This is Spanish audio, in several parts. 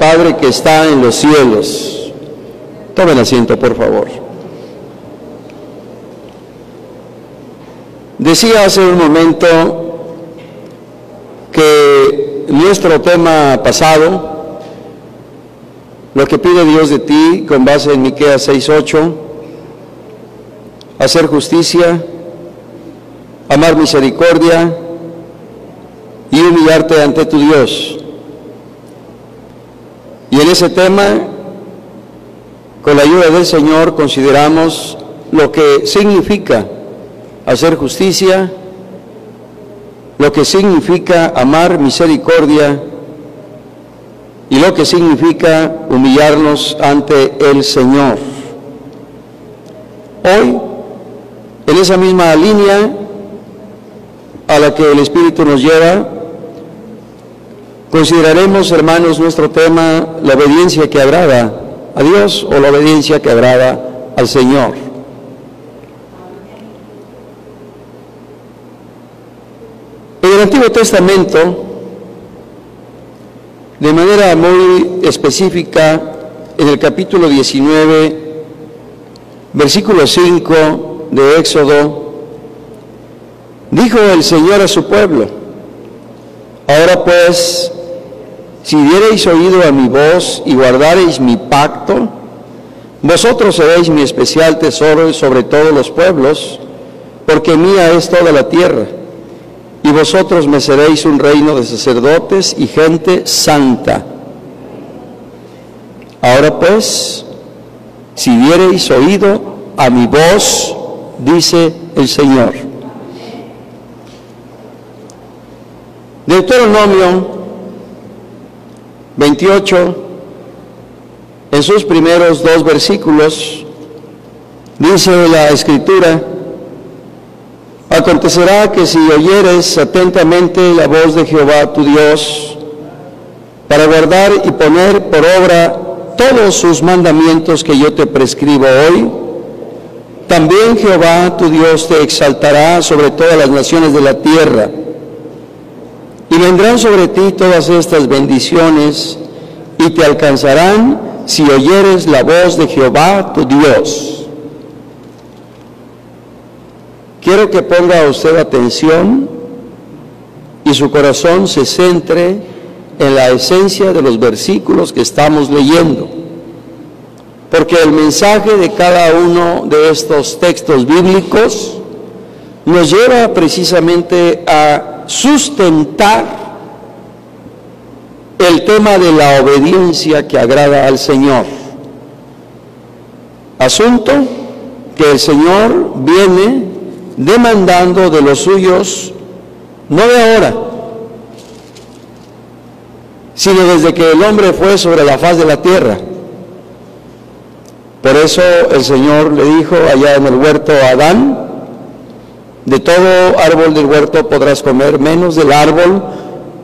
Padre que está en los cielos. Tomen asiento, por favor. Decía hace un momento que nuestro tema pasado, lo que pide Dios de ti, con base en Miqueas 6:8, hacer justicia, amar misericordia y humillarte ante tu Dios. Y en ese tema, con la ayuda del Señor, consideramos lo que significa hacer justicia, lo que significa amar misericordia y lo que significa humillarnos ante el Señor. Hoy, en esa misma línea a la que el Espíritu nos lleva, consideraremos, hermanos, nuestro tema, la obediencia que agrada a Dios o la obediencia que agrada al Señor. En el Antiguo Testamento, de manera muy específica, en el capítulo 19, versículo 5 de Éxodo, dijo el Señor a su pueblo: ahora pues, si diereis oído a mi voz y guardareis mi pacto, vosotros seréis mi especial tesoro sobre todos los pueblos, porque mía es toda la tierra, y vosotros me seréis un reino de sacerdotes y gente santa. Ahora pues, si diereis oído a mi voz, dice el Señor. Deuteronomio 28, en sus primeros 2 versículos, dice la Escritura: acontecerá que si oyeres atentamente la voz de Jehová tu Dios, para guardar y poner por obra todos sus mandamientos que yo te prescribo hoy, también Jehová tu Dios te exaltará sobre todas las naciones de la tierra, y vendrán sobre ti todas estas bendiciones, y te alcanzarán si oyeres la voz de Jehová tu Dios. Quiero que ponga usted atención y su corazón se centre en la esencia de los versículos que estamos leyendo, porque el mensaje de cada uno de estos textos bíblicos nos lleva precisamente a sustentar el tema de la obediencia que agrada al Señor. Asunto que el Señor viene demandando de los suyos, no de ahora, sino desde que el hombre fue sobre la faz de la tierra. Por eso el Señor le dijo allá en el huerto a Adán: de todo árbol del huerto podrás comer, menos del árbol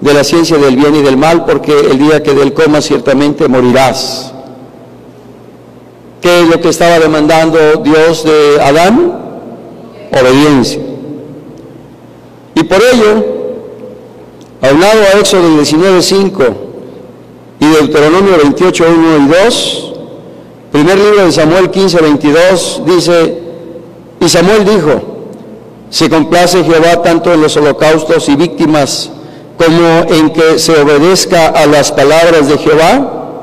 de la ciencia del bien y del mal, porque el día que de él comas ciertamente morirás. ¿Qué es lo que estaba demandando Dios de Adán? Obediencia. Y por ello, aunado a Éxodo 19:5 y Deuteronomio 28:1 y 2, primer libro de Samuel 15:22, dice: y Samuel dijo: se complace Jehová tanto en los holocaustos y víctimas como en que se obedezca a las palabras de Jehová.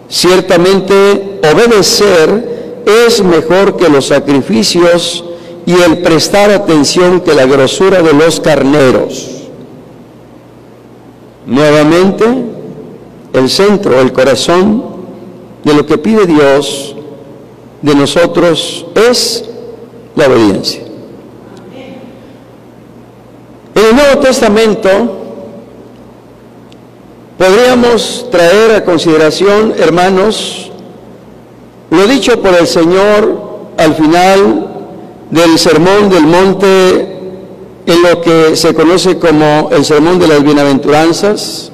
Ciertamente obedecer es mejor que los sacrificios, y el prestar atención que la grosura de los carneros. Nuevamente, el centro, el corazón de lo que pide Dios de nosotros es la obediencia. En el Nuevo Testamento podríamos traer a consideración, hermanos, lo dicho por el Señor al final del Sermón del Monte, en lo que se conoce como el Sermón de las Bienaventuranzas,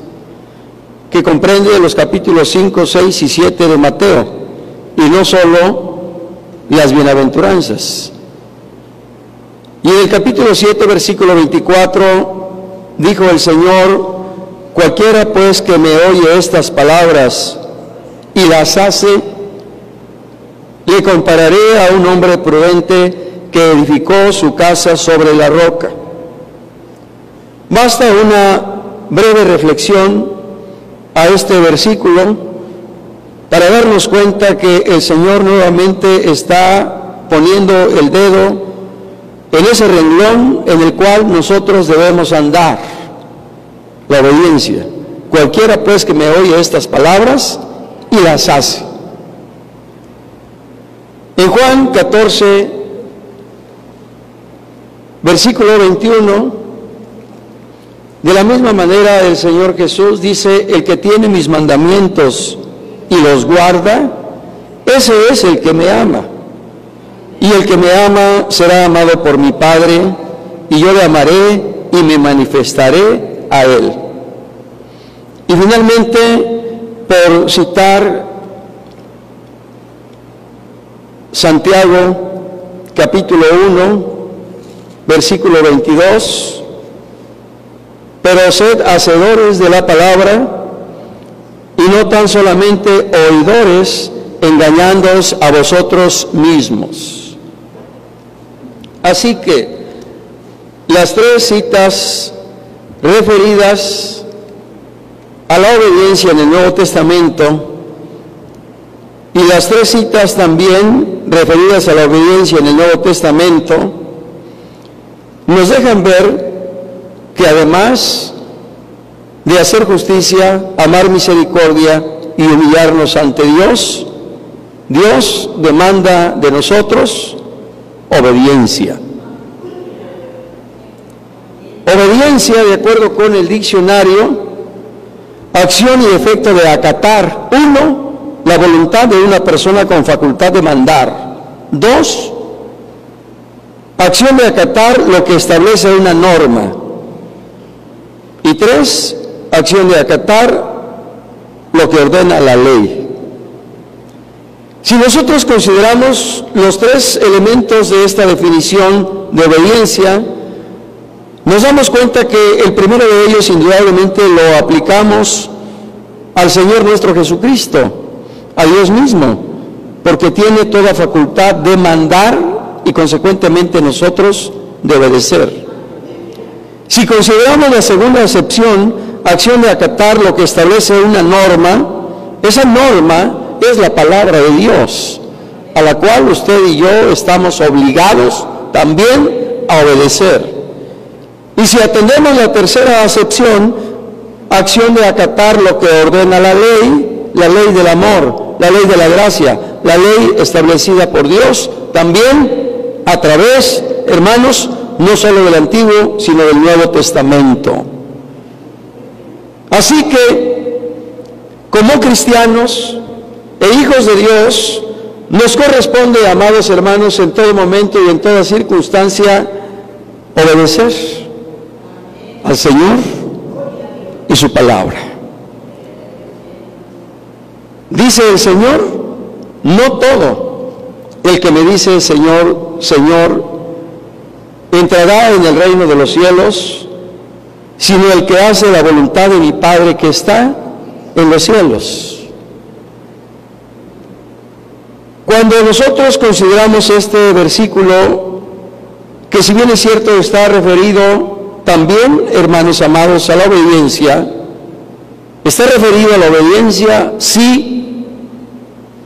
que comprende los capítulos 5, 6 y 7 de Mateo, y no solo las bienaventuranzas. Y en el capítulo 7, versículo 24, dijo el Señor: Cualquiera pues que me oye estas palabras y las hace, le compararé a un hombre prudente que edificó su casa sobre la roca. Basta una breve reflexión a este versículo para darnos cuenta que el Señor nuevamente está poniendo el dedo en ese renglón en el cual nosotros debemos andar, la obediencia. Cualquiera pues que me oye estas palabras y las hace. En Juan 14, versículo 21, de la misma manera el Señor Jesús dice: el que tiene mis mandamientos y los guarda, ese es el que me ama. Y el que me ama será amado por mi Padre, y yo le amaré y me manifestaré a él. Y finalmente, por citar Santiago, capítulo 1, versículo 22, pero sed hacedores de la palabra, y no tan solamente oidores, engañándoos a vosotros mismos. Así que las tres citas referidas a la obediencia en el Nuevo Testamento y las tres citas también referidas a la obediencia en el Nuevo Testamento nos dejan ver que además de hacer justicia, amar misericordia y humillarnos ante Dios, Dios demanda de nosotros obediencia. Obediencia, de acuerdo con el diccionario, acción y efecto de acatar. 1, la voluntad de una persona con facultad de mandar. 2, acción de acatar lo que establece una norma. Y 3, acción de acatar lo que ordena la ley. Si nosotros consideramos los tres elementos de esta definición de obediencia, nos damos cuenta que el primero de ellos indudablemente lo aplicamos al Señor nuestro Jesucristo, a Dios mismo, porque tiene toda facultad de mandar y consecuentemente nosotros de obedecer. Si consideramos la segunda acepción, acción de acatar lo que establece una norma, esa norma es la palabra de Dios, a la cual usted y yo estamos obligados también a obedecer. Y si atendemos la tercera acepción, acción de acatar lo que ordena la ley del amor, la ley de la gracia, la ley establecida por Dios, también a través, hermanos, no solo del Antiguo, sino del Nuevo Testamento. Así que, como cristianos e hijos de Dios, nos corresponde, amados hermanos, en todo momento y en toda circunstancia, obedecer al Señor y su palabra. Dice el Señor: no todo el que me dice Señor, Señor, entrará en el reino de los cielos, sino el que hace la voluntad de mi Padre que está en los cielos. Cuando nosotros consideramos este versículo, que si bien es cierto está referido también, hermanos amados, a la obediencia, está referido a la obediencia, sí,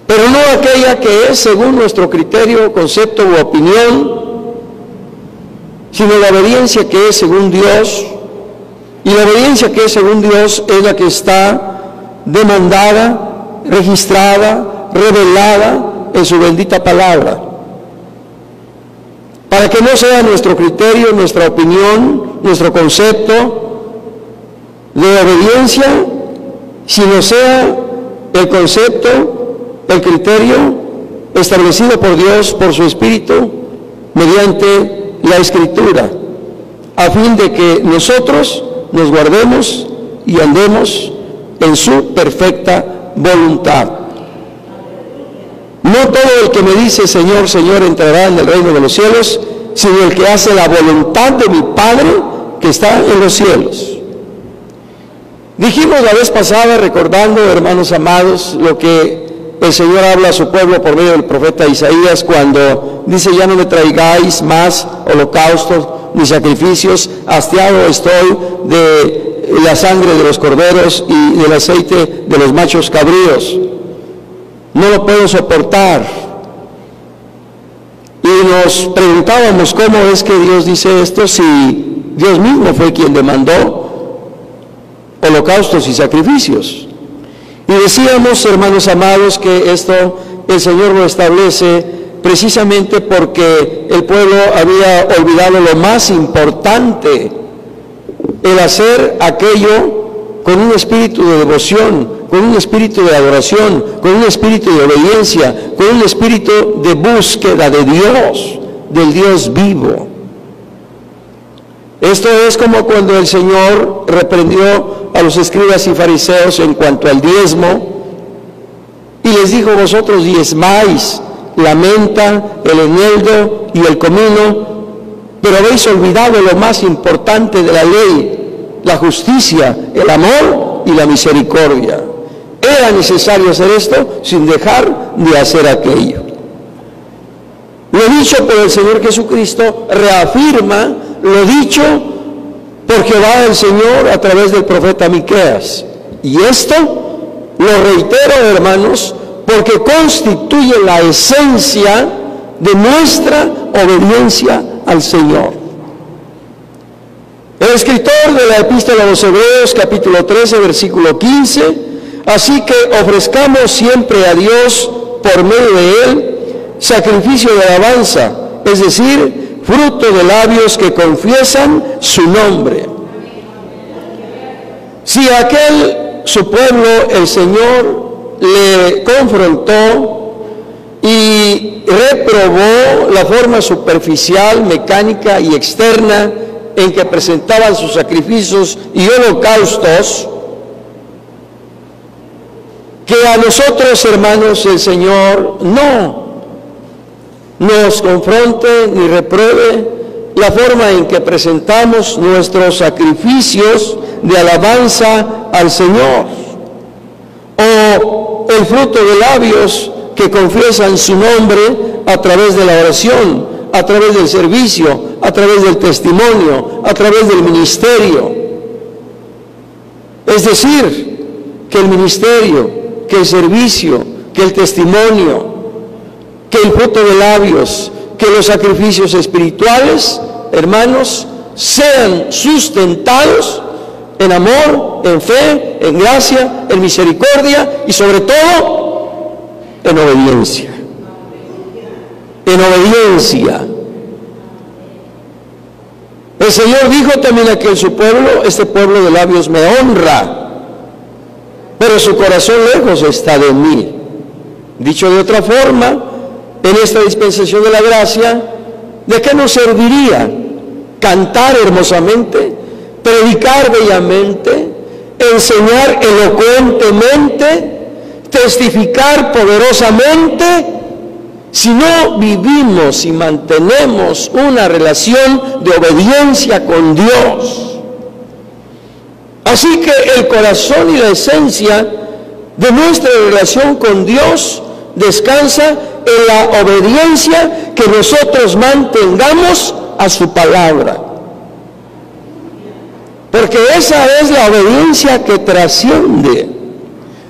pero no aquella que es según nuestro criterio, concepto u opinión, sino la obediencia que es según Dios. Y la obediencia que es según Dios es la que está demandada, registrada, revelada en su bendita palabra. Para que no sea nuestro criterio, nuestra opinión, nuestro concepto de obediencia, sino sea el concepto, el criterio establecido por Dios, por su Espíritu, mediante la Escritura, a fin de que nosotros nos guardemos y andemos en su perfecta voluntad. No todo el que me dice Señor, Señor entrará en el reino de los cielos, sino el que hace la voluntad de mi Padre que está en los cielos. Dijimos la vez pasada, recordando, hermanos amados, lo que el Señor habla a su pueblo por medio del profeta Isaías cuando dice: ya no me traigáis más holocaustos ni sacrificios, hastiado estoy de la sangre de los corderos y del aceite de los machos cabríos. No lo puedo soportar. Y nos preguntábamos cómo es que Dios dice esto si Dios mismo fue quien demandó holocaustos y sacrificios. Y decíamos, hermanos amados, que esto el Señor lo establece precisamente porque el pueblo había olvidado lo más importante, el hacer aquello con un espíritu de devoción, con un espíritu de adoración, con un espíritu de obediencia, con un espíritu de búsqueda de Dios, del Dios vivo. Esto es como cuando el Señor reprendió a los escribas y fariseos en cuanto al diezmo y les dijo: vosotros diezmáis la menta, el eneldo y el comino, pero habéis olvidado lo más importante de la ley, la justicia, el amor y la misericordia. Era necesario hacer esto sin dejar de hacer aquello. Lo dicho por el Señor Jesucristo reafirma lo dicho por Jehová el Señor a través del profeta Miqueas. Y esto lo reitero, hermanos, porque constituye la esencia de nuestra obediencia al Señor. El escritor de la Epístola a los Hebreos, capítulo 13, versículo 15, así que ofrezcamos siempre a Dios por medio de Él sacrificio de alabanza, es decir, fruto de labios que confiesan su nombre. Si aquel su pueblo el Señor le confrontó y reprobó la forma superficial, mecánica y externa en que presentaban sus sacrificios y holocaustos, que a nosotros, hermanos, el Señor no nos confronte ni repruebe la forma en que presentamos nuestros sacrificios de alabanza al Señor, o el fruto de labios que confiesan su nombre a través de la oración, a través del servicio, a través del testimonio, a través del ministerio. Es decir, que el ministerio, que el servicio, que el testimonio, que el fruto de labios, que los sacrificios espirituales, hermanos, sean sustentados en amor, en fe, en gracia, en misericordia y sobre todo en obediencia. En obediencia. El Señor dijo también a que su pueblo, este pueblo de labios me honra, pero su corazón lejos está de mí. Dicho de otra forma, en esta dispensación de la gracia, ¿de qué nos serviría cantar hermosamente, predicar bellamente, enseñar elocuentemente, testificar poderosamente, si no vivimos y mantenemos una relación de obediencia con Dios? Así que el corazón y la esencia de nuestra relación con Dios descansa en la obediencia que nosotros mantengamos a su palabra. Porque esa es la obediencia que trasciende,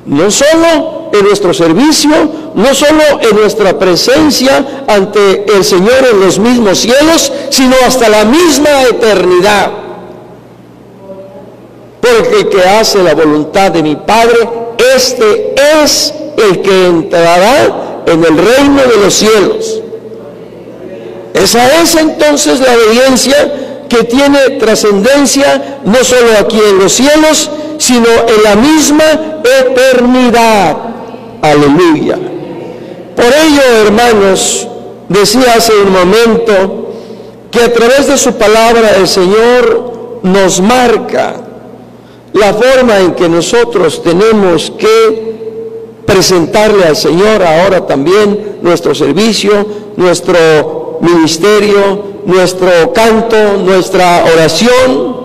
no solo en nuestro servicio, no solo en nuestra presencia ante el Señor en los mismos cielos, sino hasta la misma eternidad. Porque el que hace la voluntad de mi Padre, este es el que entrará en el reino de los cielos. Esa es entonces la obediencia que tiene trascendencia no solo aquí en los cielos, sino en la misma eternidad. Aleluya. Por ello, hermanos, decía hace un momento que a través de su palabra el Señor nos marca la forma en que nosotros tenemos que presentarle al Señor ahora también nuestro servicio, nuestro ministerio, nuestro canto, nuestra oración.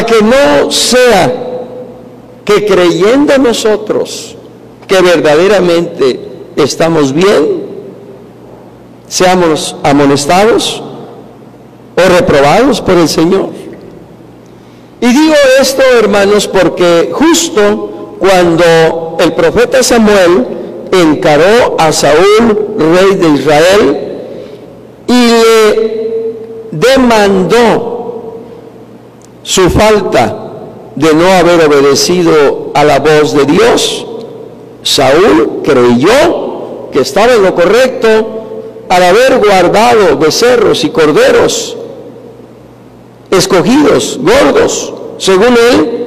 para que no sea que creyendo nosotros que verdaderamente estamos bien, seamos amonestados o reprobados por el Señor. Y digo esto, hermanos, porque justo cuando el profeta Samuel encaró a Saúl, rey de Israel, y le demandó su falta de no haber obedecido a la voz de Dios, Saúl creyó que estaba en lo correcto al haber guardado becerros y corderos escogidos, gordos, según él,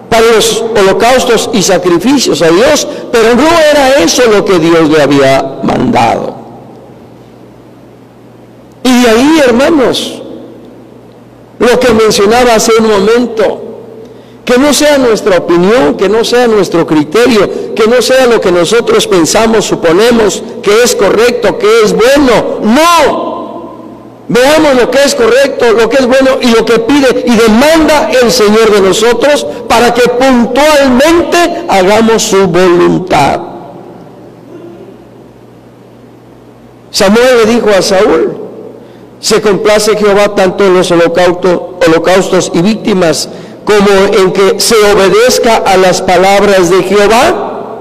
para los holocaustos y sacrificios a Dios, pero no era eso lo que Dios le había mandado. Y de ahí, hermanos, lo que mencionaba hace un momento, que no sea nuestra opinión, que no sea nuestro criterio, que no sea lo que nosotros pensamos, suponemos que es correcto, que es bueno. No, veamos lo que es correcto, lo que es bueno y lo que pide y demanda el Señor de nosotros para que puntualmente hagamos su voluntad. Samuel le dijo a Saúl: se complace Jehová tanto en los holocaustos y víctimas como en que se obedezca a las palabras de Jehová.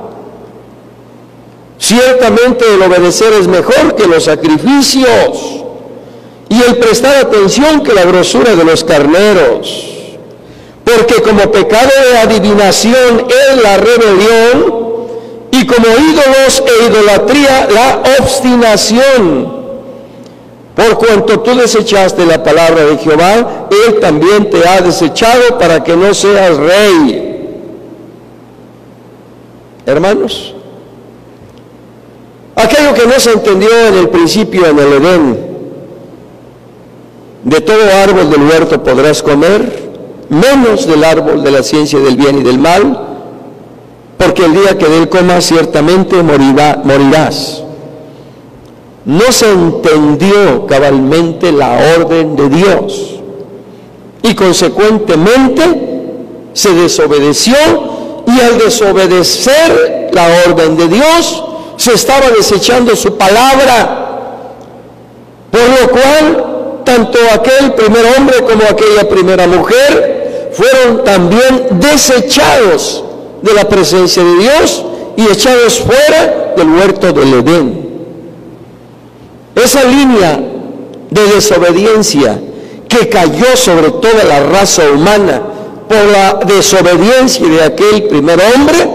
Ciertamente el obedecer es mejor que los sacrificios, y el prestar atención que la grosura de los carneros. Porque como pecado de adivinación es la rebelión, y como ídolos e idolatría la obstinación. Por cuanto tú desechaste la palabra de Jehová, Él también te ha desechado para que no seas rey. Hermanos, aquello que no se entendió en el principio en el Edén: de todo árbol del huerto podrás comer, menos del árbol de la ciencia del bien y del mal, porque el día que de él comas ciertamente morirás. No se entendió cabalmente la orden de Dios y consecuentemente se desobedeció, y al desobedecer la orden de Dios se estaba desechando su palabra, por lo cual tanto aquel primer hombre como aquella primera mujer fueron también desechados de la presencia de Dios y echados fuera del huerto del Edén. Esa línea de desobediencia que cayó sobre toda la raza humana por la desobediencia de aquel primer hombre,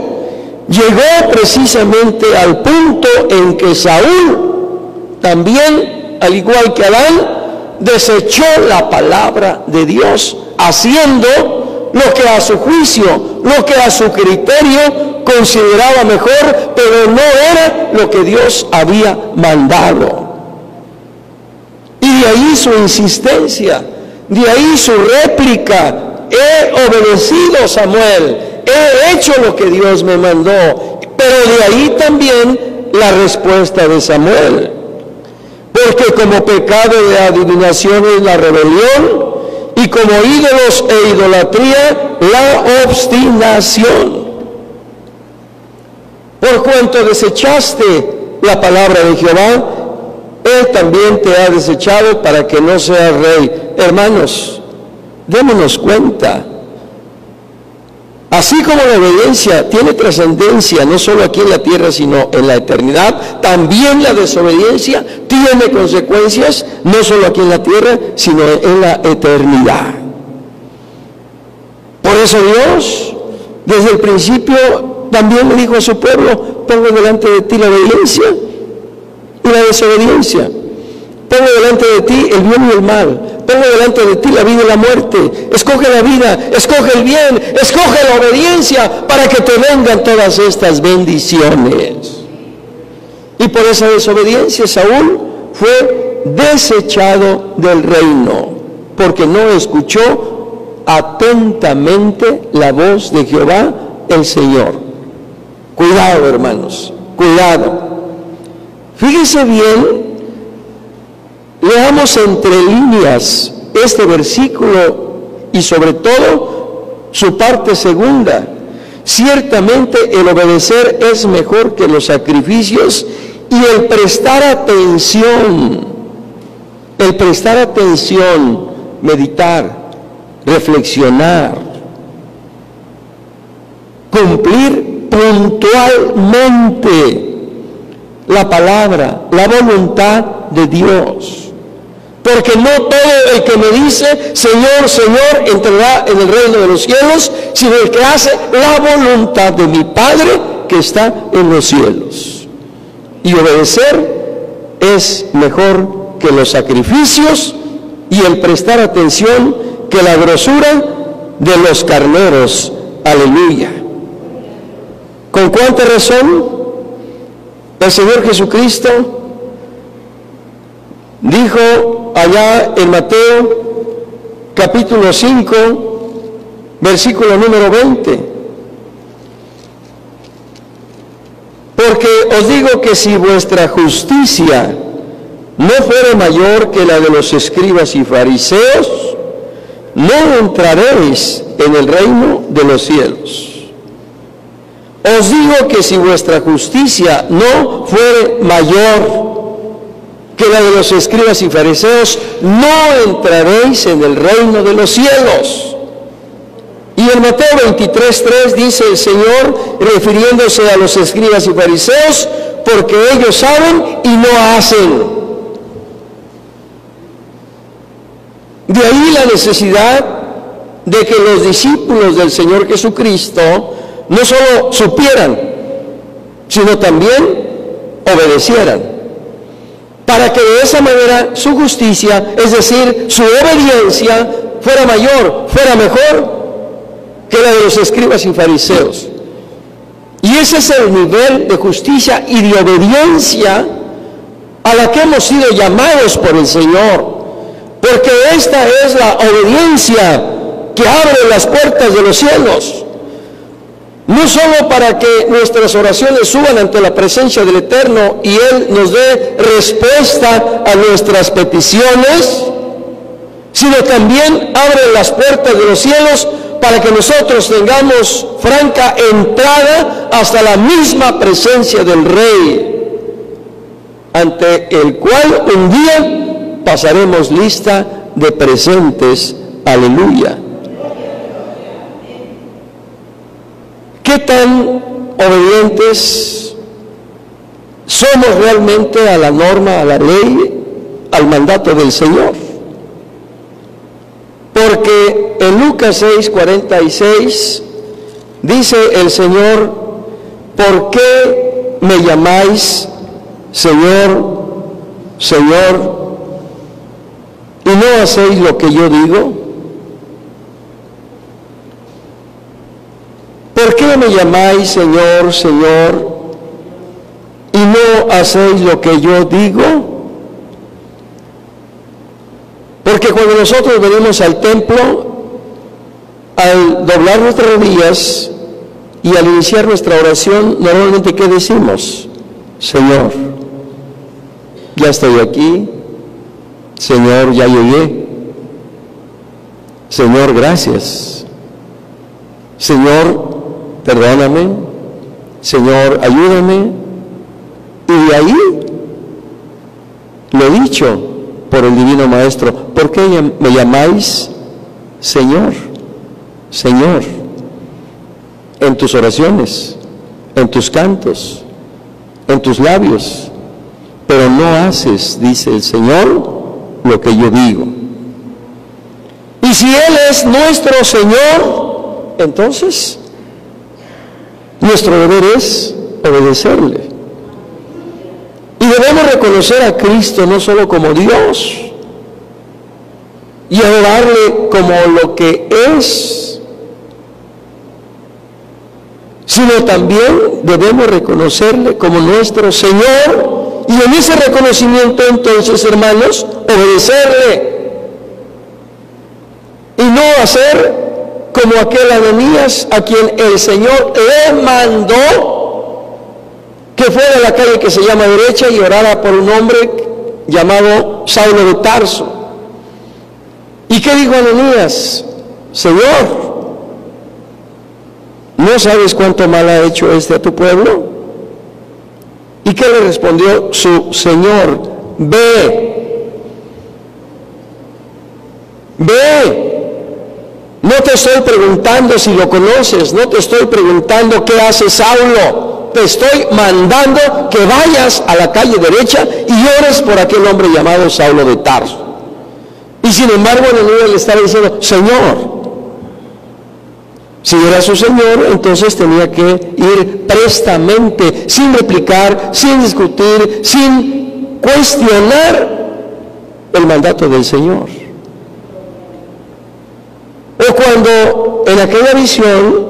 llegó precisamente al punto en que Saúl también, al igual que Adán, desechó la palabra de Dios, haciendo lo que a su juicio, lo que a su criterio consideraba mejor, pero no era lo que Dios había mandado. Y de ahí su insistencia, de ahí su réplica: he obedecido, Samuel, he hecho lo que Dios me mandó. Pero de ahí también la respuesta de Samuel: porque como pecado de adivinación es la rebelión, y como ídolos e idolatría la obstinación. Por cuanto desechaste la palabra de Jehová, Él también te ha desechado para que no seas rey. Hermanos, démonos cuenta. Así como la obediencia tiene trascendencia no solo aquí en la tierra sino en la eternidad, también la desobediencia tiene consecuencias no solo aquí en la tierra sino en la eternidad. Por eso Dios desde el principio también le dijo a su pueblo: pongo delante de ti la obediencia y la desobediencia. Pongo delante de ti el bien y el mal. Pongo delante de ti la vida y la muerte. Escoge la vida, escoge el bien, escoge la obediencia para que te vengan todas estas bendiciones. Y por esa desobediencia Saúl fue desechado del reino, porque no escuchó atentamente la voz de Jehová el Señor. Cuidado, hermanos, cuidado. Fíjense bien, leamos entre líneas este versículo y sobre todo su parte segunda. Ciertamente el obedecer es mejor que los sacrificios y el prestar atención, meditar, reflexionar, cumplir puntualmente la palabra, la voluntad de Dios. Porque no todo el que me dice, Señor, Señor, entrará en el reino de los cielos, sino el que hace la voluntad de mi Padre que está en los cielos. Y obedecer es mejor que los sacrificios y el prestar atención que la grosura de los carneros. Aleluya. ¿Con cuánta razón el Señor Jesucristo dijo allá en Mateo capítulo 5, versículo número 20? Porque os digo que si vuestra justicia no fuere mayor que la de los escribas y fariseos, no entraréis en el reino de los cielos. Os digo que si vuestra justicia no fuere mayor que la de los escribas y fariseos, no entraréis en el reino de los cielos. Y en Mateo 23:3 dice el Señor, refiriéndose a los escribas y fariseos, porque ellos saben y no hacen. De ahí la necesidad de que los discípulos del Señor Jesucristo no solo supieran, sino también obedecieran, para que de esa manera su justicia, es decir, su obediencia, fuera mayor, fuera mejor que la de los escribas y fariseos. Y ese es el nivel de justicia y de obediencia a la que hemos sido llamados por el Señor, porque esta es la obediencia que abre las puertas de los cielos, no solo para que nuestras oraciones suban ante la presencia del Eterno y Él nos dé respuesta a nuestras peticiones, sino también abre las puertas de los cielos para que nosotros tengamos franca entrada hasta la misma presencia del Rey, ante el cual un día pasaremos lista de presentes. Aleluya. ¿Qué tan obedientes somos realmente a la norma, a la ley, al mandato del Señor? Porque en Lucas 6:46 dice el Señor, ¿por qué me llamáis Señor, Señor, y no hacéis lo que yo digo? ¿Por qué me llamáis Señor, Señor, y no hacéis lo que yo digo? Porque cuando nosotros venimos al templo, al doblar nuestras rodillas y al iniciar nuestra oración, normalmente ¿qué decimos? Señor, ya estoy aquí. Señor, ya llegué. Señor, gracias. Señor, perdóname. Señor, ayúdame. Y de ahí lo dicho por el Divino Maestro, ¿por qué me llamáis Señor? Señor, en tus oraciones, en tus cantos, en tus labios, pero no haces, dice el Señor, lo que yo digo. Y si Él es nuestro Señor, entonces nuestro deber es obedecerle. Y debemos reconocer a Cristo no solo como Dios y adorarle como lo que es, sino también debemos reconocerle como nuestro Señor. Y en ese reconocimiento, entonces, hermanos, obedecerle y no hacer como aquel Ananías a quien el Señor le mandó que fuera a la calle que se llama derecha y orara por un hombre llamado Saulo de Tarso. ¿Y qué dijo Ananías? Señor, ¿no sabes cuánto mal ha hecho a tu pueblo? ¿Y qué le respondió su Señor? Ve, no te estoy preguntando si lo conoces, no te estoy preguntando qué hace Saulo, te estoy mandando que vayas a la calle derecha y ores por aquel hombre llamado Saulo de Tarso. Y sin embargo Ananías le estaba diciendo, Señor. Si era su Señor, entonces tenía que ir prestamente, sin replicar, sin discutir, sin cuestionar el mandato del Señor. O cuando en aquella visión,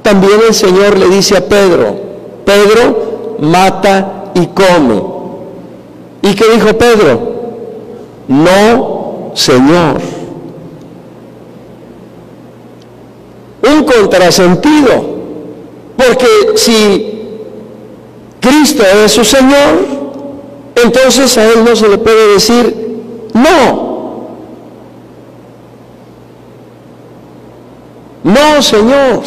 también el Señor le dice a Pedro, Pedro, mata y come. ¿Y qué dijo Pedro? No, Señor. Un contrasentido, porque si Cristo es su Señor, entonces a Él no se le puede decir no. No, Señor,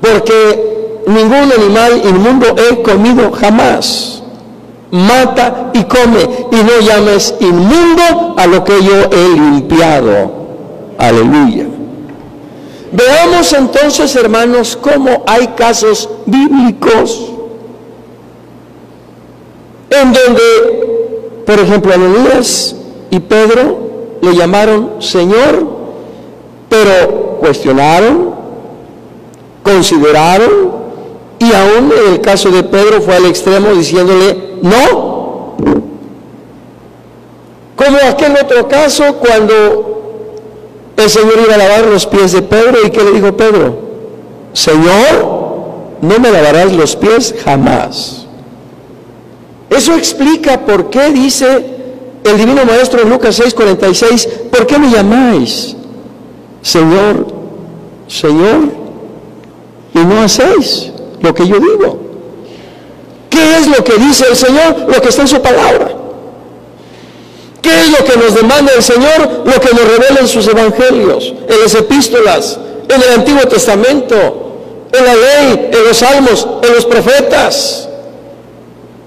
porque ningún animal inmundo he comido jamás. Mata y come, y no llames inmundo a lo que yo he limpiado. Aleluya. Veamos entonces, hermanos, cómo hay casos bíblicos en donde, por ejemplo, Ananías y Pedro le llamaron Señor, pero cuestionaron, consideraron, y aún en el caso de Pedro fue al extremo diciéndole no. Como aquel otro caso cuando el Señor iba a lavar los pies de Pedro, ¿y qué le dijo Pedro? Señor, no me lavarás los pies jamás. Eso explica por qué dice el Divino Maestro en Lucas 6:46, ¿por qué me llamáis Señor, Señor, y no hacéis lo que yo digo? ¿Qué es lo que dice el Señor? Lo que está en su palabra. ¿Qué es lo que nos demanda el Señor? Lo que nos revela en sus evangelios, en las epístolas, en el Antiguo Testamento, en la ley, en los salmos, en los profetas.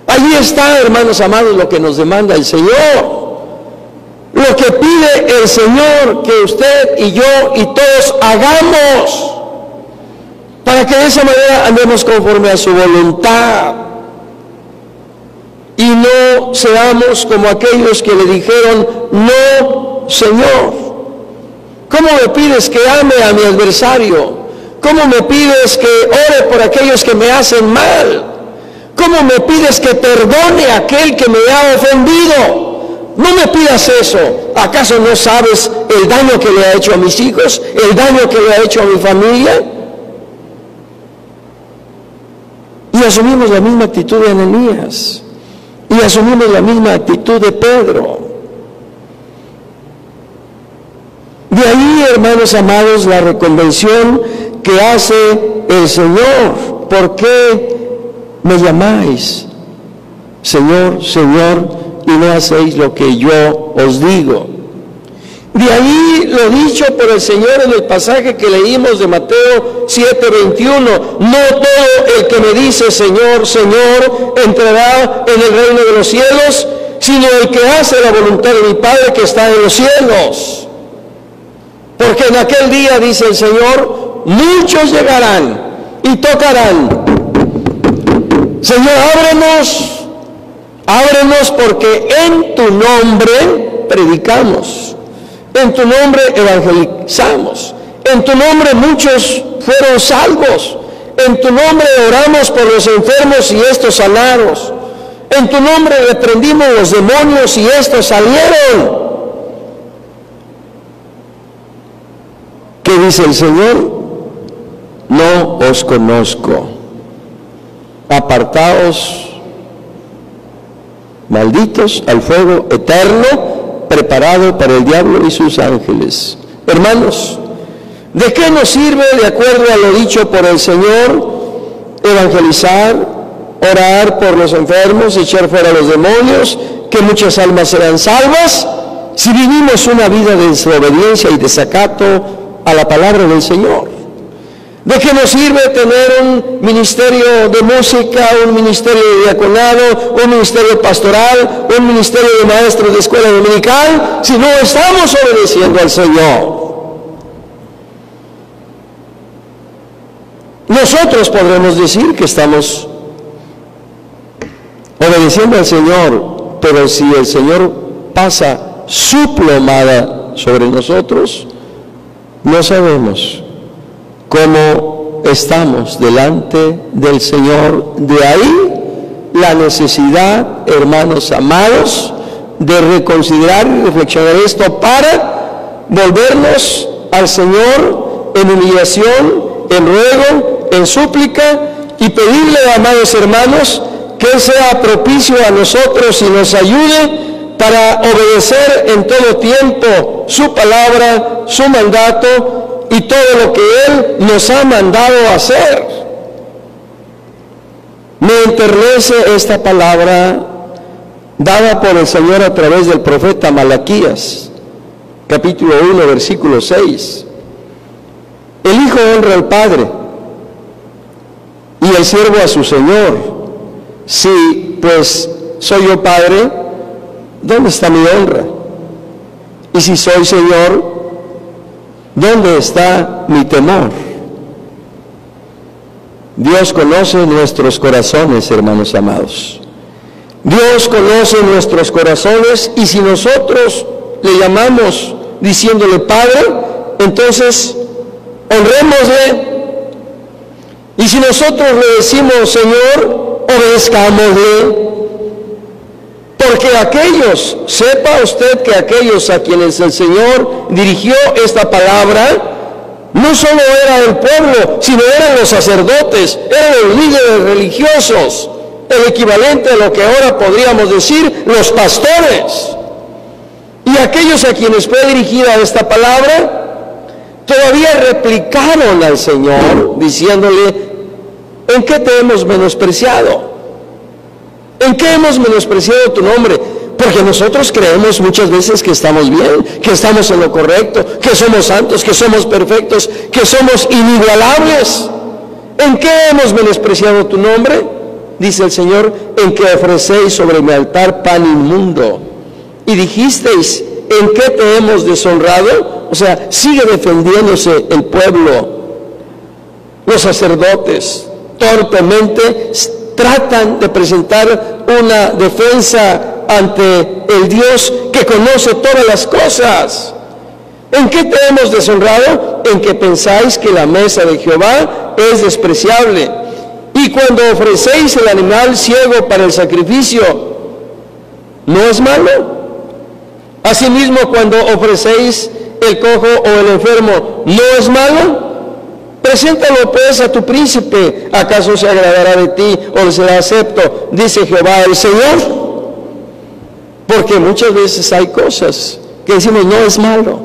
Allí está, hermanos amados, lo que nos demanda el Señor. Lo que pide el Señor que usted y yo y todos hagamos, para que de esa manera andemos conforme a su voluntad. Y no seamos como aquellos que le dijeron, no, Señor. ¿Cómo me pides que ame a mi adversario? ¿Cómo me pides que ore por aquellos que me hacen mal? ¿Cómo me pides que perdone a aquel que me ha ofendido? No me pidas eso. ¿Acaso no sabes el daño que le ha hecho a mis hijos? ¿El daño que le ha hecho a mi familia? Y asumimos la misma actitud de Ananías. Y asumimos la misma actitud de Pedro. De ahí, hermanos amados, la reconvención que hace el Señor. ¿Por qué me llamáis Señor, Señor, y no hacéis lo que yo os digo? De ahí lo dicho por el Señor en el pasaje que leímos de Mateo 7:21. No todo el que me dice Señor, Señor, entrará en el reino de los cielos, sino el que hace la voluntad de mi Padre que está en los cielos. Porque en aquel día, dice el Señor, muchos llegarán y tocarán. Señor, ábrenos porque en tu nombre predicamos. En tu nombre evangelizamos. En tu nombre muchos fueron salvos. En tu nombre oramos por los enfermos y estos sanados. En tu nombre reprendimos los demonios y estos salieron. ¿Qué dice el Señor? No os conozco. Apartaos, malditos, al fuego eterno preparado para el diablo y sus ángeles. Hermanos, ¿de qué nos sirve, de acuerdo a lo dicho por el Señor, evangelizar, orar por los enfermos, echar fuera los demonios, que muchas almas serán salvas, si vivimos una vida de desobediencia y desacato a la palabra del Señor? ¿De qué nos sirve tener un ministerio de música, un ministerio de diaconado, un ministerio pastoral, un ministerio de maestros de escuela dominical, si no estamos obedeciendo al Señor? Nosotros podremos decir que estamos obedeciendo al Señor, pero si el Señor pasa su plomada sobre nosotros, no sabemos cómo estamos delante del Señor. De ahí la necesidad, hermanos amados, de reconsiderar y reflexionar esto para volvernos al Señor en humillación, en ruego, en súplica, y pedirle, amados hermanos, que Él sea propicio a nosotros y nos ayude para obedecer en todo tiempo su palabra, su mandato y todo lo que Él nos ha mandado hacer. Me enternece esta palabra dada por el Señor a través del profeta Malaquías, capítulo 1, versículo 6. El hijo honra al padre y el siervo a su señor. Si pues soy yo padre, ¿dónde está mi honra? Y si soy señor, ¿dónde está mi temor? Dios conoce nuestros corazones, hermanos amados. Dios conoce nuestros corazones, y si nosotros le llamamos diciéndole Padre, entonces honrémosle. Y si nosotros le decimos Señor, obedezcámosle. Porque aquellos, sepa usted que aquellos a quienes el Señor dirigió esta palabra, no solo era el pueblo, sino eran los sacerdotes, eran los líderes religiosos, el equivalente a lo que ahora podríamos decir los pastores. Y aquellos a quienes fue dirigida esta palabra, todavía replicaron al Señor, diciéndole: ¿en qué te hemos menospreciado? ¿En qué hemos menospreciado tu nombre? Porque nosotros creemos muchas veces que estamos bien, que estamos en lo correcto, que somos santos, que somos perfectos, que somos inigualables. ¿En qué hemos menospreciado tu nombre? Dice el Señor: en que ofrecéis sobre mi altar pan inmundo. Y dijisteis: ¿en qué te hemos deshonrado? O sea, sigue defendiéndose el pueblo. Los sacerdotes torpemente tratan de presentar una defensa ante el Dios que conoce todas las cosas. ¿En qué te hemos deshonrado? En que pensáis que la mesa de Jehová es despreciable. Y cuando ofrecéis el animal ciego para el sacrificio, ¿no es malo? Asimismo, cuando ofrecéis el cojo o el enfermo, ¿no es malo? Preséntalo pues a tu príncipe, ¿acaso se agradará de ti o le será acepto? Dice Jehová el Señor. Porque muchas veces hay cosas que decimos no es malo.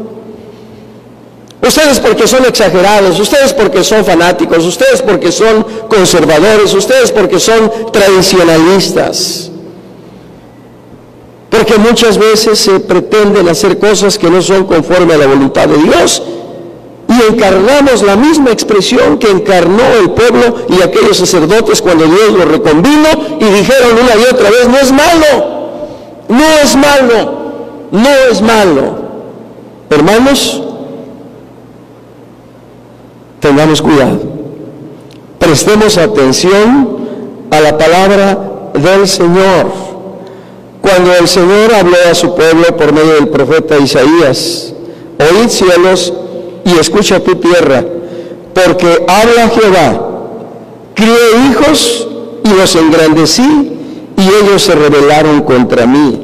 Ustedes porque son exagerados, ustedes porque son fanáticos, ustedes porque son conservadores, ustedes porque son tradicionalistas. Porque muchas veces se pretenden hacer cosas que no son conforme a la voluntad de Dios, y encarnamos la misma expresión que encarnó el pueblo y aquellos sacerdotes cuando Dios los reconvino y dijeron una y otra vez: no es malo, no es malo, no es malo. Hermanos, tengamos cuidado, prestemos atención a la palabra del Señor. Cuando el Señor habló a su pueblo por medio del profeta Isaías: oíd cielos y escucha tu tierra, porque habla Jehová, crié hijos y los engrandecí, y ellos se rebelaron contra mí.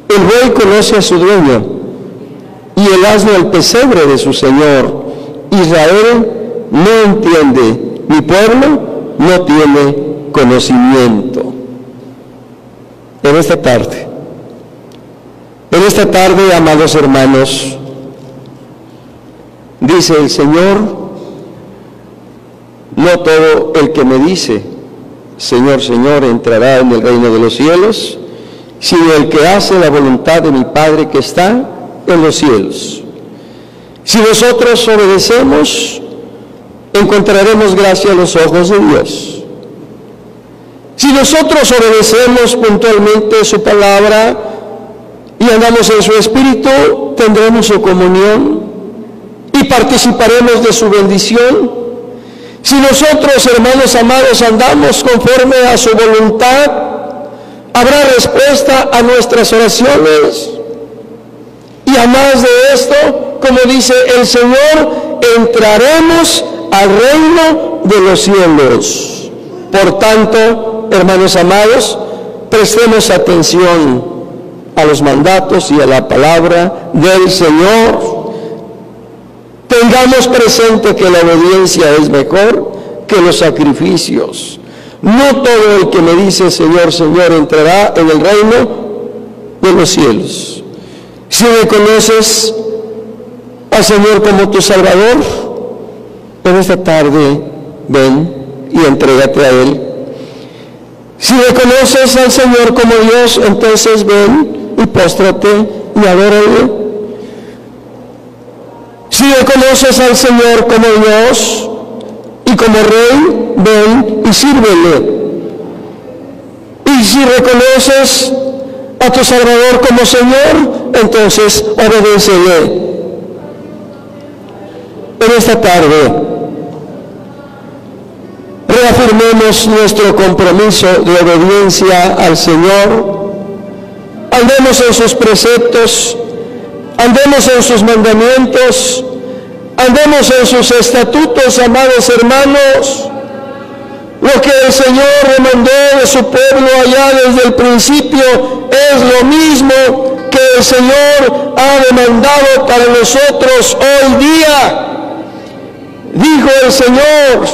El buey conoce a su dueño, y el asno el pesebre de su señor. Israel no entiende, mi pueblo no tiene conocimiento. En esta tarde, amados hermanos, dice el Señor: no todo el que me dice Señor, Señor, entrará en el reino de los cielos, sino el que hace la voluntad de mi Padre que está en los cielos. Si nosotros obedecemos, encontraremos gracia a los ojos de Dios. Si nosotros obedecemos puntualmente su palabra y andamos en su espíritu, tendremos su comunión y participaremos de su bendición. Si nosotros, hermanos amados, andamos conforme a su voluntad, habrá respuesta a nuestras oraciones. Y a más de esto, como dice el Señor, entraremos al reino de los cielos. Por tanto, hermanos amados, prestemos atención a los mandatos y a la palabra del Señor. Tengamos presente que la obediencia es mejor que los sacrificios. No todo el que me dice Señor, Señor, entrará en el reino de los cielos. Si reconoces al Señor como tu Salvador, en esta tarde ven y entrégate a Él. Si reconoces al Señor como Dios, entonces ven y póstrate y adórale. Si reconoces al Señor como Dios y como Rey, ven y sírvele. Y si reconoces a tu Salvador como Señor, entonces obedécele. En esta tarde, reafirmemos nuestro compromiso de obediencia al Señor. Andemos en sus preceptos, andemos en sus mandamientos, andemos en sus estatutos, amados hermanos. Lo que el Señor demandó de su pueblo allá desde el principio es lo mismo que el Señor ha demandado para nosotros hoy día. Dijo el Señor: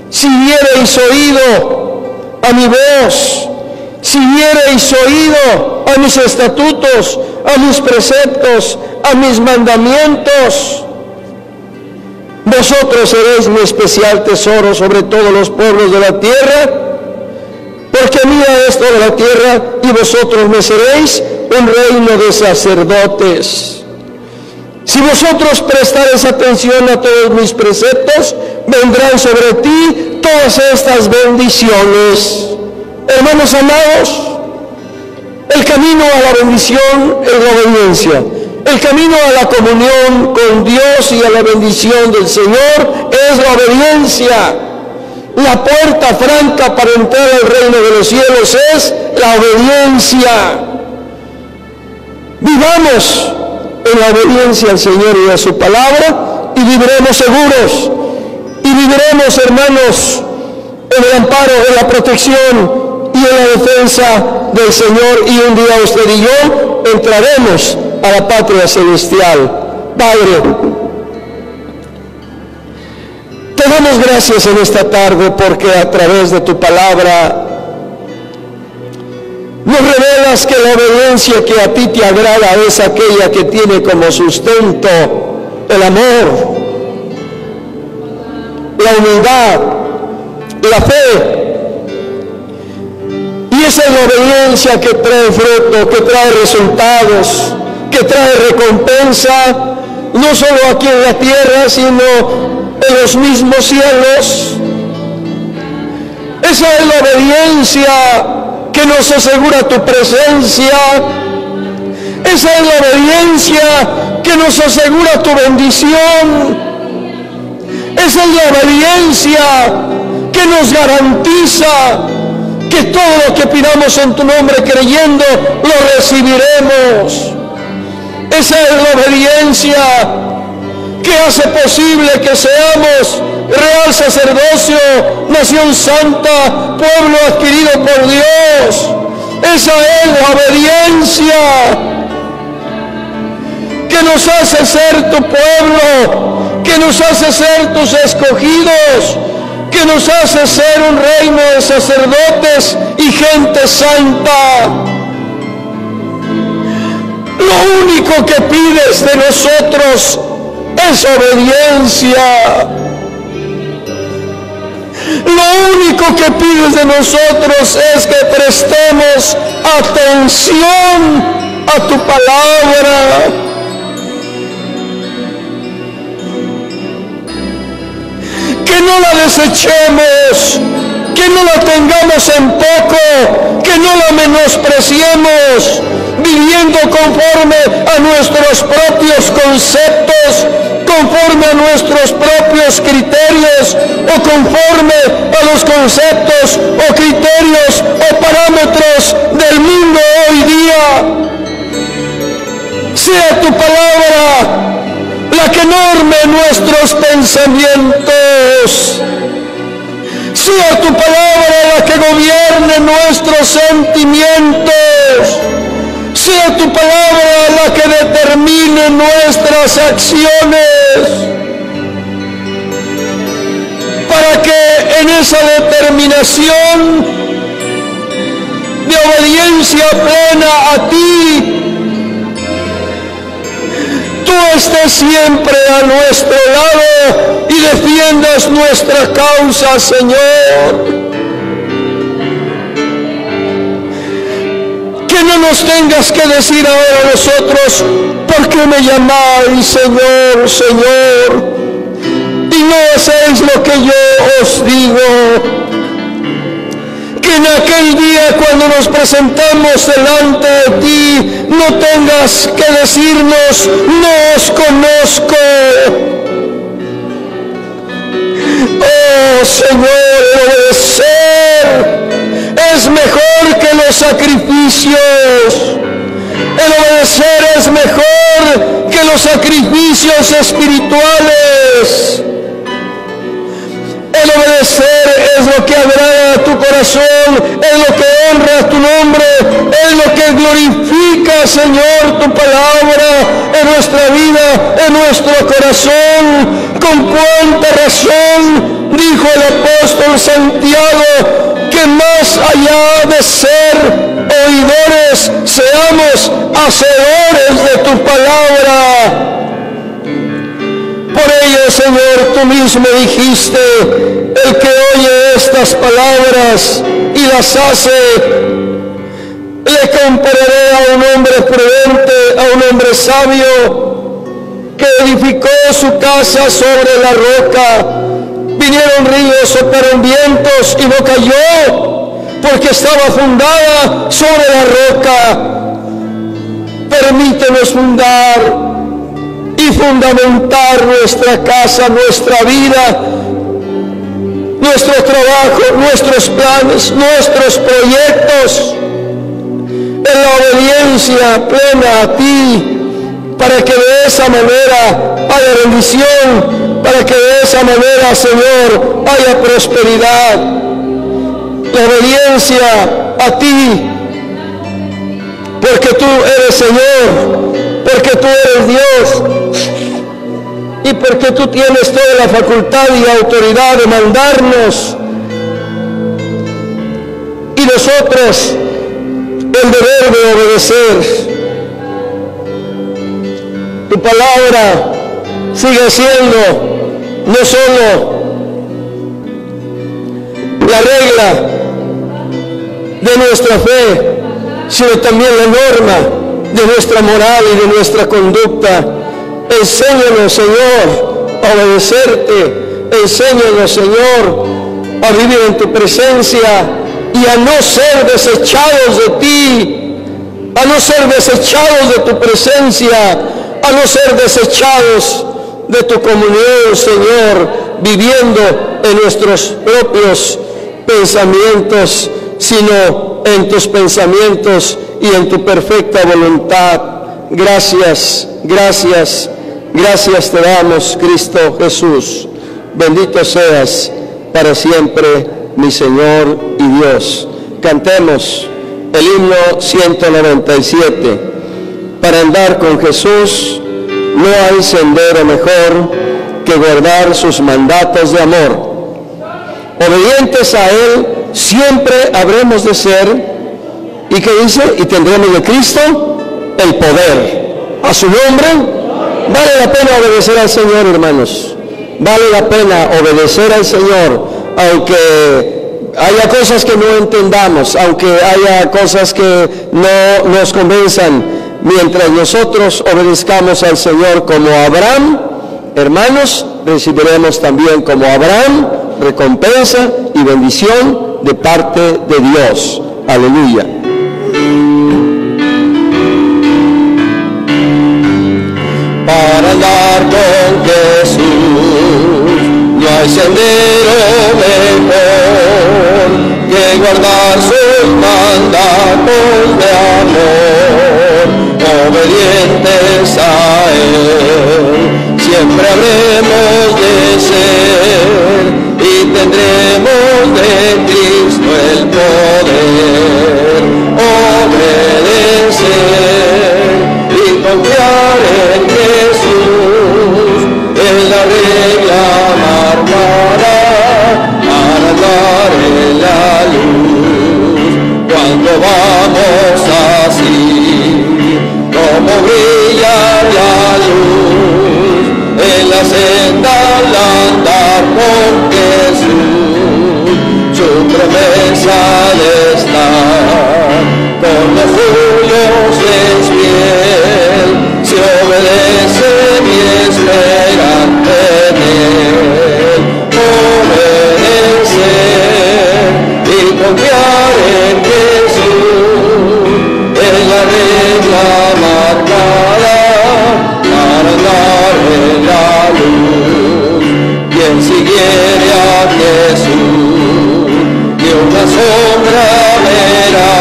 si diereis oído a mi voz, si diereis oído a mis estatutos, a mis preceptos, a mis mandamientos, vosotros seréis mi especial tesoro sobre todos los pueblos de la tierra, porque mía es toda la tierra, y vosotros me seréis un reino de sacerdotes. Si vosotros prestareis atención a todos mis preceptos, vendrán sobre ti todas estas bendiciones. Hermanos amados, el camino a la bendición es la obediencia. El camino a la comunión con Dios y a la bendición del Señor es la obediencia. La puerta franca para entrar al reino de los cielos es la obediencia. Vivamos en la obediencia al Señor y a su palabra, y viviremos seguros, y viviremos, hermanos, en el amparo, en la protección y en la defensa del Señor, y un día usted y yo entraremos a la patria celestial. Padre, te damos gracias en esta tarde porque a través de tu palabra nos revelas que la obediencia que a ti te agrada es aquella que tiene como sustento el amor, la humildad, la fe. Y esa es la obediencia que trae fruto, que trae resultados, que trae recompensa, no solo aquí en la tierra, sino en los mismos cielos. Esa es la obediencia que nos asegura tu presencia. Esa es la obediencia que nos asegura tu bendición. Esa es la obediencia que nos garantiza que todo lo que pidamos en tu nombre creyendo lo recibiremos. Esa es la obediencia que hace posible que seamos real sacerdocio, nación santa, pueblo adquirido por Dios. Esa es la obediencia que nos hace ser tu pueblo, que nos hace ser tus escogidos, que nos hace ser un reino de sacerdotes y gente santa. Lo único que pides de nosotros es obediencia. Lo único que pides de nosotros es que prestemos atención a tu palabra. que no la desechemos, que no la tengamos en poco, que no la menospreciemos, viviendo conforme a nuestros propios conceptos, conforme a nuestros propios criterios o conforme a los conceptos o criterios o parámetros del mundo hoy día. Sea tu palabra la que norme nuestros pensamientos. Sea tu palabra la que gobierne nuestros sentimientos. Sea tu palabra la que determine nuestras acciones. Para que en esa determinación de obediencia plena a ti, tú estés siempre a nuestro lado y defiendas nuestra causa, Señor. Que no nos tengas que decir ahora a nosotros, ¿por qué me llamáis Señor, Señor? Y no hacéis lo que yo os digo. Que en aquel día cuando nos presentamos delante de ti, no tengas que decirnos, no os conozco. Oh Señor, obedecer es mejor que los sacrificios. El obedecer es mejor que los sacrificios espirituales. El obedecer es lo que agrada a tu corazón, es lo que honra tu nombre, es lo que glorifica, Señor, tu palabra en nuestra vida, en nuestro corazón. Con cuánta razón dijo el apóstol Santiago que más allá de ser oidores, seamos hacedores de tu palabra. Por ello, Señor, tú mismo dijiste, el que oye estas palabras y las hace, le compararé a un hombre prudente, a un hombre sabio, que edificó su casa sobre la roca. Vinieron ríos, soplaron vientos y no cayó, porque estaba fundada sobre la roca. Permítenos fundar y fundamentar nuestra casa, nuestra vida, nuestro trabajo, nuestros planes, nuestros proyectos en la obediencia plena a ti, para que de esa manera haya bendición, para que de esa manera, Señor, haya prosperidad. La obediencia a ti, porque tú eres Señor, porque tú eres Dios y porque tú tienes toda la facultad y autoridad de mandarnos, y nosotros el deber de obedecer. Tu palabra sigue siendo no solo la regla de nuestra fe, sino también la norma de nuestra moral y de nuestra conducta. Enséñanos, Señor, a obedecerte. Enséñanos, Señor, a vivir en tu presencia y a no ser desechados de ti, a no ser desechados de tu presencia, a no ser desechados de tu comunión, Señor, viviendo en nuestros propios pensamientos, sino en tus pensamientos y en tu perfecta voluntad. Gracias, gracias, gracias te damos, Cristo Jesús. Bendito seas para siempre, mi Señor y Dios. Cantemos el himno 197. Para andar con Jesús no hay sendero mejor que guardar sus mandatos de amor. Obedientes a Él siempre habremos de ser. ¿Y qué dice? Y tendremos de Cristo el poder. A su nombre, vale la pena obedecer al Señor, hermanos. Vale la pena obedecer al Señor, aunque haya cosas que no entendamos, aunque haya cosas que no nos convenzan. Mientras nosotros obedezcamos al Señor como Abraham, hermanos, recibiremos también, como Abraham, recompensa y bendición de parte de Dios. Aleluya. Para andar con Jesús no hay sendero mejor que guardar sus mandatos de amor, obedientes a Él. Siempre habremos de ser y tendremos de Cristo el poder, obedecer y confiar en Jesús, es la regla marcada para andar en la luz. Cuando vamos así, como brilla la luz, en la senda al andar con Jesús, su promesa de estar con los suyos es fiel, se obedece y esperan en Él. Obedecer y confiar en Jesús es la regla marcada para andar en la luz. Quien siguiere a Jesús ni una sombra verá,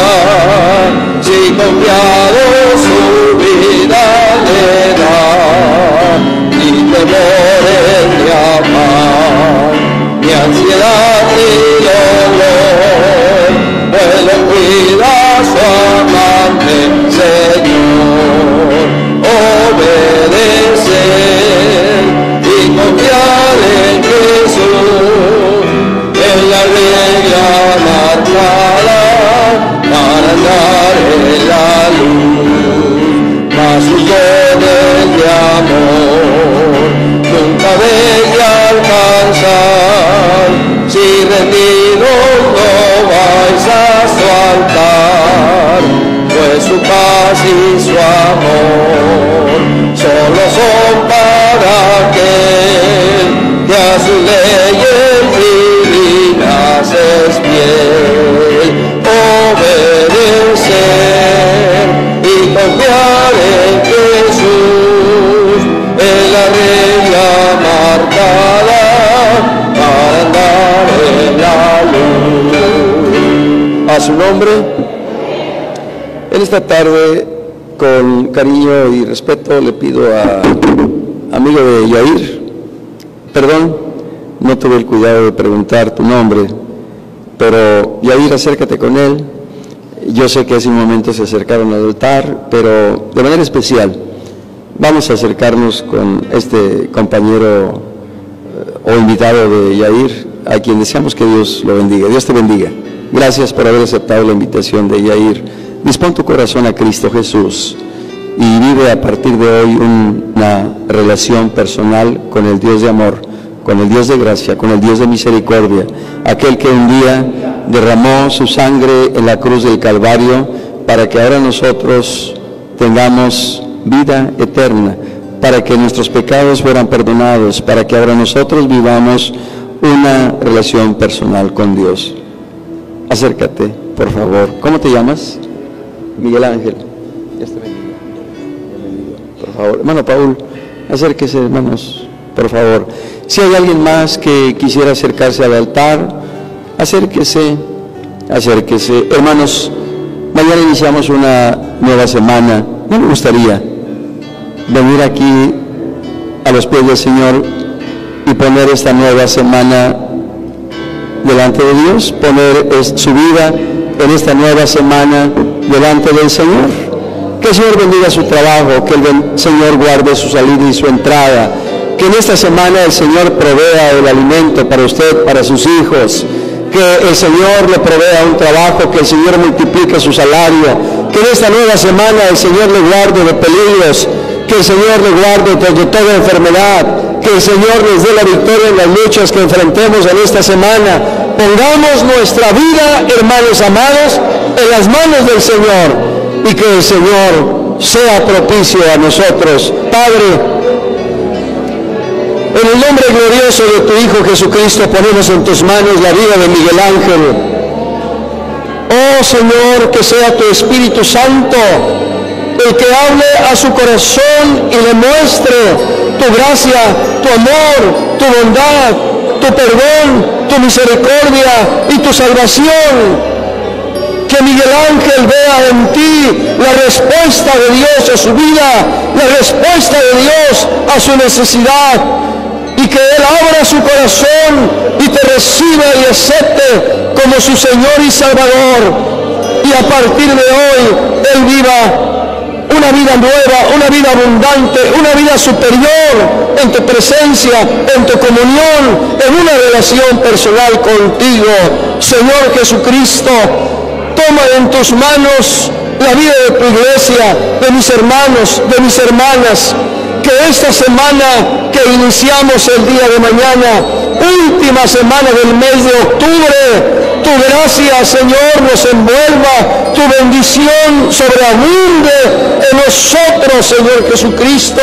si confiado su vida le da, ni temores ni afán, ni ansiedad ni dolor, pues lo cuida su amante Señor. Obedecer y confiar en Jesús es la regla marcada para andar en la luz. Mas sus dones de amor nunca deje alcanzar, si rendidos no vais a su altar, pues su paz y su amor solo son para aquel que a sus leyes divinas es fiel. Obedecer y confiar en Jesús es la regla marcada para andar en la luz. A su nombre. En esta tarde, con cariño y respeto, le pido a amigo de Yair, perdón, no tuve el cuidado de preguntar tu nombre, pero Yair, acércate con él. Yo sé que hace un momento se acercaron al altar, pero de manera especial vamos a acercarnos con este compañero o invitado de Yair, a quien deseamos que Dios lo bendiga. Dios te bendiga. Gracias por haber aceptado la invitación de Yair. Dispón tu corazón a Cristo Jesús y vive a partir de hoy una relación personal con el Dios de amor, con el Dios de gracia, con el Dios de misericordia, aquel que un día derramó su sangre en la cruz del Calvario para que ahora nosotros tengamos vida eterna, para que nuestros pecados fueran perdonados, para que ahora nosotros vivamos una relación personal con Dios. Acércate, por favor. ¿Cómo te llamas? Miguel Ángel. Dios te bendiga. Bienvenido. Por favor. Hermano Paul, acérquese, hermanos, por favor. Si hay alguien más que quisiera acercarse al altar, acérquese, acérquese. Hermanos, mañana iniciamos una nueva semana. ¿No me gustaría venir aquí a los pies del Señor y poner esta nueva semana delante de Dios, poner su vida en esta nueva semana delante del Señor? Que el Señor bendiga su trabajo, que el Señor guarde su salida y su entrada, que en esta semana el Señor provea el alimento para usted, para sus hijos, que el Señor le provea un trabajo, que el Señor multiplique su salario, que en esta nueva semana el Señor le guarde de peligros, que el Señor le guarde de toda enfermedad, que el Señor les dé la victoria en las luchas que enfrentemos en esta semana. Pongamos nuestra vida, hermanos amados, en las manos del Señor y que el Señor sea propicio a nosotros. Padre, En el nombre glorioso de tu Hijo Jesucristo ponemos en tus manos la vida de Miguel Ángel. Oh Señor, que sea tu Espíritu Santo el que hable a su corazón y le muestre tu gracia, tu amor, tu bondad, tu perdón, tu misericordia y tu salvación. Que Miguel Ángel vea en ti la respuesta de Dios a su vida, la respuesta de Dios a su necesidad, y que Él abra su corazón y te reciba y acepte como su Señor y Salvador, y a partir de hoy Él viva una vida nueva, una vida abundante, una vida superior en tu presencia, en tu comunión, en una relación personal contigo. Señor Jesucristo, toma en tus manos la vida de tu iglesia, de mis hermanos, de mis hermanas. Que esta semana que iniciamos el día de mañana, última semana del mes de octubre, tu gracia, Señor, nos envuelva, tu bendición sobreabunde en nosotros, Señor Jesucristo.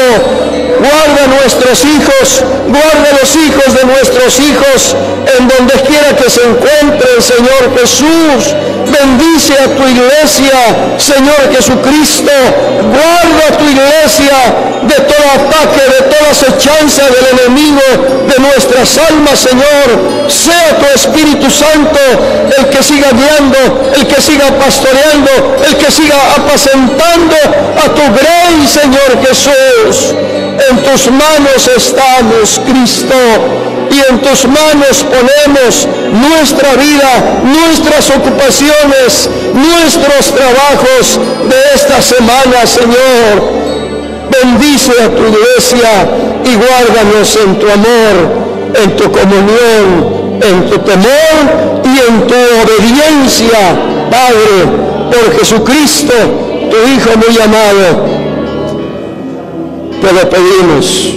Guarda a nuestros hijos, guarda a los hijos de nuestros hijos, en donde quiera que se encuentren, Señor Jesús. Bendice a tu iglesia, Señor Jesucristo. Guarda a tu iglesia de todo ataque, de toda acechanza del enemigo de nuestras almas, Señor. Sea tu Espíritu Santo el que siga guiando, el que siga pastoreando, el que siga apacentando a tu grey, Señor Jesús. En tus manos estamos, Cristo, y en tus manos ponemos nuestra vida, nuestras ocupaciones, nuestros trabajos de esta semana, Señor. Bendice a tu iglesia y guárdanos en tu amor, en tu comunión, en tu temor y en tu obediencia, Padre, por Jesucristo, tu Hijo muy amado. Te lo pedimos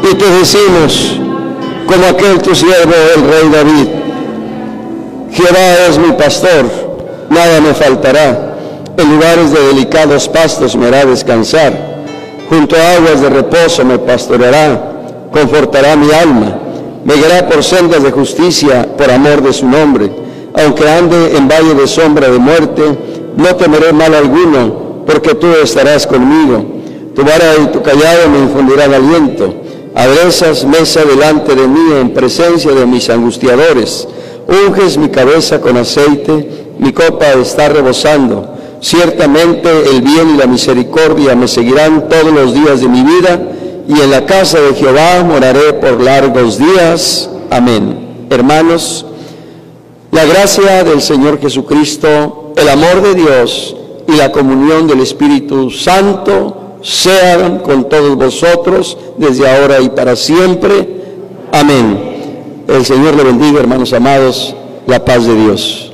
y te decimos, como aquel tu siervo, el rey David: Jehová es mi pastor, nada me faltará. En lugares de delicados pastos me hará descansar, junto a aguas de reposo me pastoreará, confortará mi alma, me guiará por sendas de justicia por amor de su nombre. Aunque ande en valle de sombra de muerte, no temeré mal alguno, porque tú estarás conmigo. Tu vara y tu callado me infundirán aliento. Aderezas mesa delante de mí en presencia de mis angustiadores. Unges mi cabeza con aceite, mi copa está rebosando. Ciertamente el bien y la misericordia me seguirán todos los días de mi vida, y en la casa de Jehová moraré por largos días. Amén. Hermanos, la gracia del Señor Jesucristo, el amor de Dios y la comunión del Espíritu Santo sean con todos vosotros desde ahora y para siempre. Amén. El Señor le bendiga, hermanos amados. La paz de Dios.